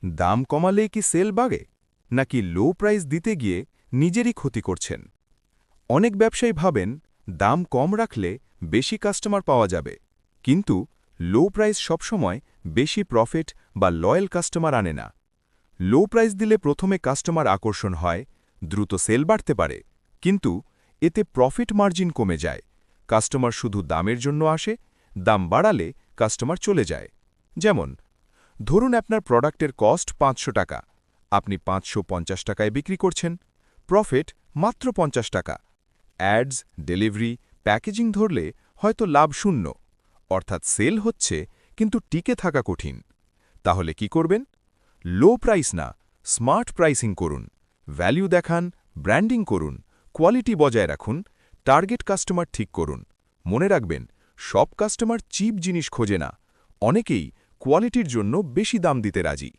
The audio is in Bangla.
দাম কমালে কি সেল বাড়ে নাকি লো প্রাইস দিতে গিয়ে নিজেরই ক্ষতি করছেন? অনেক ব্যবসায়ী ভাবেন দাম কম রাখলে বেশি কাস্টমার পাওয়া যাবে, কিন্তু লো প্রাইস সবসময় বেশি প্রফিট বা লয়াল কাস্টমার আনে না। লো প্রাইস দিলে প্রথমে কাস্টমার আকর্ষণ হয়, দ্রুত সেল বাড়তে পারে, কিন্তু এতে প্রফিট মার্জিন কমে যায়। কাস্টমার শুধু দামের জন্য আসে, দাম বাড়ালে কাস্টমার চলে যায়। যেমন ধরুন আপনার প্রোডাক্টের কস্ট ৫০০ টাকা, আপনি ৫৫০ টাকায় বিক্রি করছেন, প্রফিট মাত্র ৫০ টাকা। অ্যাডস, ডেলিভারি, প্যাকেজিং ধরলে হয়তো লাভ শূন্য, অর্থাৎ সেল হচ্ছে কিন্তু টিকে থাকা কঠিন। তাহলে কি করবেন? লো প্রাইস না, স্মার্ট প্রাইসিং করুন, ভ্যালু দেখান, ব্র্যান্ডিং করুন, কোয়ালিটি বজায় রাখুন, টার্গেট কাস্টমার ঠিক করুন। মনে রাখবেন, সব কাস্টমার চিপ জিনিস খোঁজে না, অনেকেই কোয়ালিটির জন্য বেশি দাম দিতে রাজি।